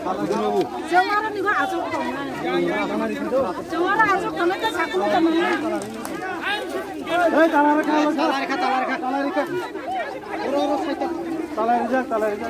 Jawara ni gua asuk tong. Jawara asuk tong itu saku tong. Talarika. Talarika.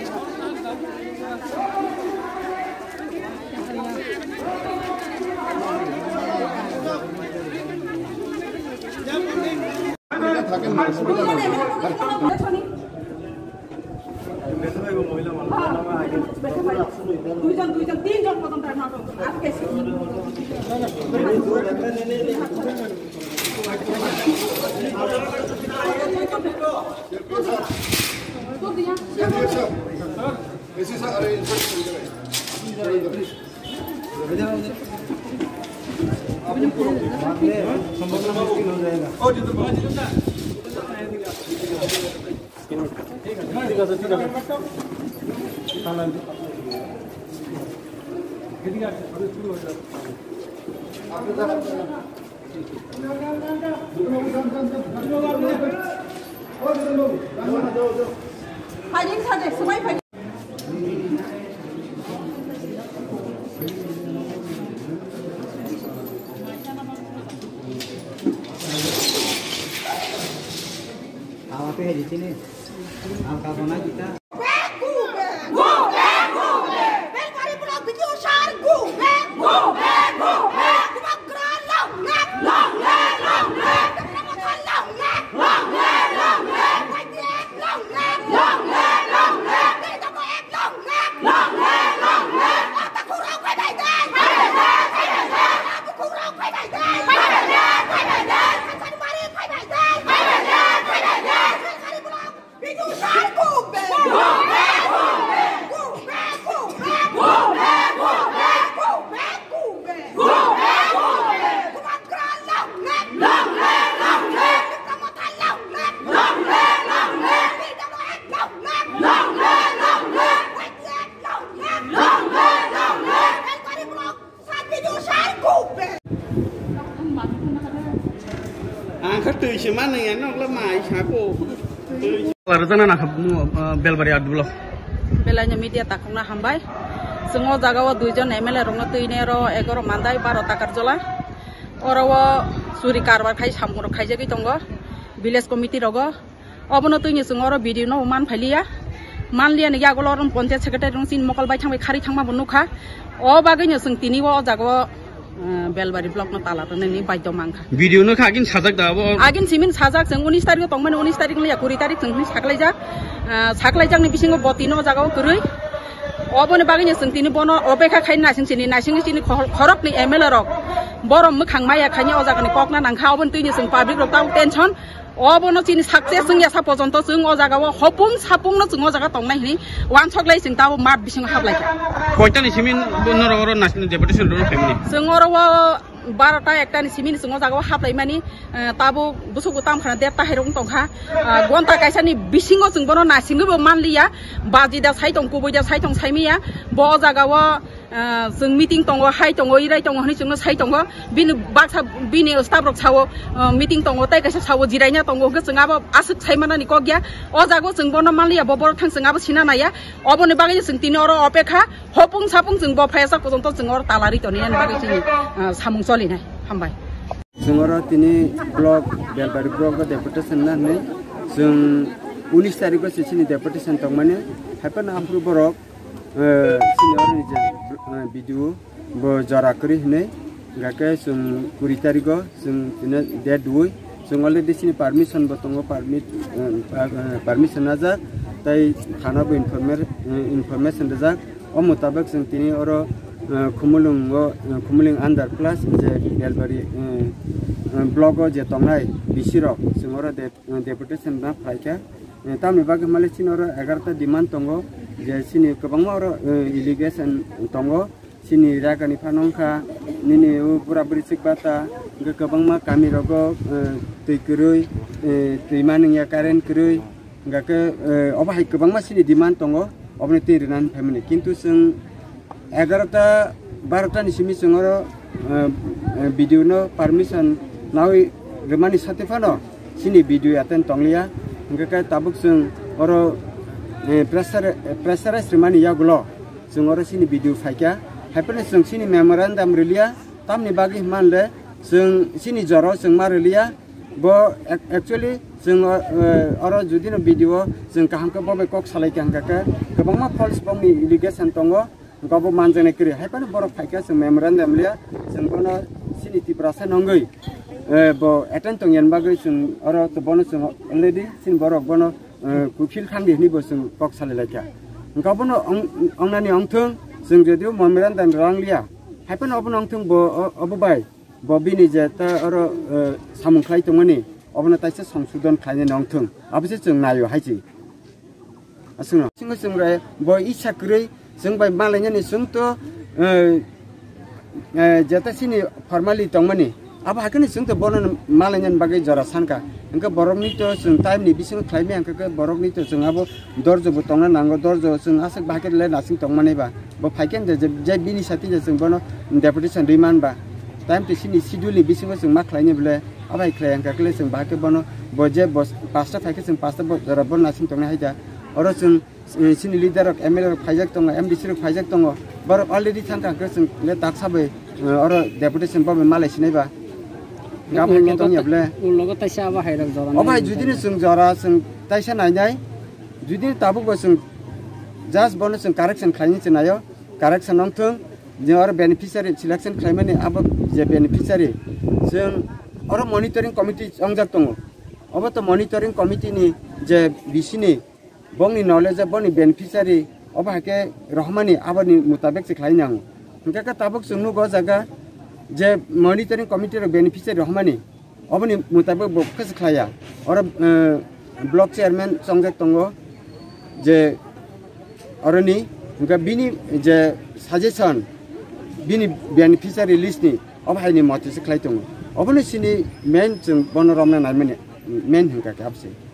Apa di sini? Angka mana kita? Kerja cuman yang nak lemah siapa? Lalu nak belbari adul. Belanya media takuna hambai. Semua jaga wa duijon MLA rongo tu ini ro ekor mandai baro takar jola. Orang suri karbar kai sampur kai jadi tunggu. Village committee rogo. Abono tu ini semua orang video no man phalia. Man lian ya kalau orang pontian secretary orang sin mokal baik sampai kari thangma bunuka. Oh bagainya seng tini wa jaga belbari blog no tala tu ni baik domang. Video no kagin sajak dah. Agin simin sajak seng 19 tarik tong mana 19 tarik ni ya 20 tarik seng ni saklai jak ni bisingo botino jaga kurui. Obone bagainya seng tini bono opeka kain nasing sini korok ni MLA rok. Borom mekang maya kanya ojak ni kokna nangka obon tu ni seng public rok tahu tension. Obono sini sukses seng ya sapo contoh seng ojak awo hopung no seng ojak tong nai ni wan choklai seng tahu mat bisingo hablai. Koita ni simin bono orang national deputation dulu family. Seng orang wa barata ekta ni simin seng ojak awo hablai mani tabu busuk utam karena dia tahirung tongha. Gonta kaisa ni bisingo seng bono nasing bo manliya baji da sai tong kubo da sai tong sai miya bo ojak awo seng meeting tongo hai tongo irai tongo ni seng sai tongo bin baksa bini staff rok sawo meeting tongo tai kaisa sawo jirainya tongo ke seng abo asuk sai mana ni kogya ojak awo seng bono manliya bobor thang seng abo sina naya obone bagai seng tini oro opekha hopung sapung seng bo phaisa kojonto seng oro talari toni ni bagai sini samung soli nai hambai seng oro tini blog belbari blog deputation na nei seng 19 tarik ko sini deputation tong mane happen approve borok senior ni video bo jara kri nei gake seng 20 tarik ko seng tina dia duoi seng already sini permission botongo permission aja tai thana bo information aja o mutabak seng tini oro khumuling under plus je belbari blog je tongnai bisirok seng oro deputation na phaika tamni bagi Malaysia oro 11 demand tongo je sini kebangma oro irrigation tongo sini raga ni panongka nini pura berisik bata ke kebangma kami rogo tuikurui tuimaning ya karen kurui enggak ke obah kebangma sini demand tongo obne tirinan family kintu seng 11 ni simi seng oro video no permission nawi remani satifano sini video aten tonglia enggak tabuk seng oro pressure remani ya gulo जों अरो सिनि भिडिअ फाइका हाइपने जों सिनि मेमोरेन्डाम रिलिया तामनि बागै मानले जों सिनि जराव जों मा रिलिया बो एक्चुअली जों अरो जुदिनो भिडिअ जों काहामखौ बबे कक सालायखा हांखाखौ गोबांमा फल्स बंनि इलिगेसन दङ गावबो मानजानाय करि हाइपने बर' फाइका जों मेमोरेन्डाम लिया जों बनो सिनि तिब्रासा नंगै बो एटेन्ड तंगेन बागै जों अरो तो बनो जों अलरेडी सिन बर' बनो कुफिल खांदि निबो जों कक सालायलायखा गावबोनो अंनानि अंथों जों जदिव मेमोरेन्डाम रांलिया हाइपने अबनो अंथों बो अबबाय बबिनि जेता अरो सामुंख्लाय दङनि अबनो ताइसे संशोधन खालायनो नंथों आबसे जों नायो हायजि असुनो जों रे बो इच्छा करै जों बाय मालायनि जों तो जेता सिनि फर्मालि दङनि अब हाकनि जों तो बनो मालायनि बागै जरा सानका इनका बरकनि तो जों टाइमनि बिसिं खालायमे आंखो बरकनि तो जों आबो दर्जबो तंना नांगो दर्ज जों आसे बाके ले नासिं तंमानेबा बो फाइकेन जे बिनि साथि जों बनो डेपुटेशन डिमान्ड बा टाइम तो सिनि शिड्यूल बिसिं जों मा खालायने बले आबाय खालाय आंखो जों बाके बनो बजे बस पास्ता फाइके जों पास्ता जरा बन नासिं तंना हायदा अरो जों सिनि लिडार एमएलए फाइजाक दङ एमडीसी फाइजाक दङ बर अलरेडी थांका जों ले दाखसाबै अरो डेपुटेशन बबे मालाय सिनायबा गाबोन दङ याबले उलगो ताइसा आबा हायराक जरा अबाय जुदिनो जों जरा जों ताइसा नायनाय जुदि ताबुबो जों जास्ट बनो जों कारेक्शन खालायनि चनायो कारेक्शन नंथों जों आरो बेनिफिशियारि सिलेक्शन खालायमाने आबो जे बेनिफिशियारि जों आरो मनिटरिं कमिटि अंजाक दङ अब तो मनिटरिं कमिटिनि जे बिसिनि बंनि नलेज बनि बेनिफिशियारि अब हाके रहमानि आबादनि मुताबिक से खालायनां ओंका ताबुक जोंनु ग जागा जे मनिटरिं कमिटि रो बेनिफिशियारि रहमानि अबनि मुताबिक बखस खाया और ब्लॉक चेयरमैन संजक दङ जे अरनि ओंका बिनि जे सजेशन बिनि बेनिफिशियारि लिस्टनि अब हायनि मते से खालाय दङ अबनि सिनि मेन जों बनरमना नायमाने मेन होंका काबसे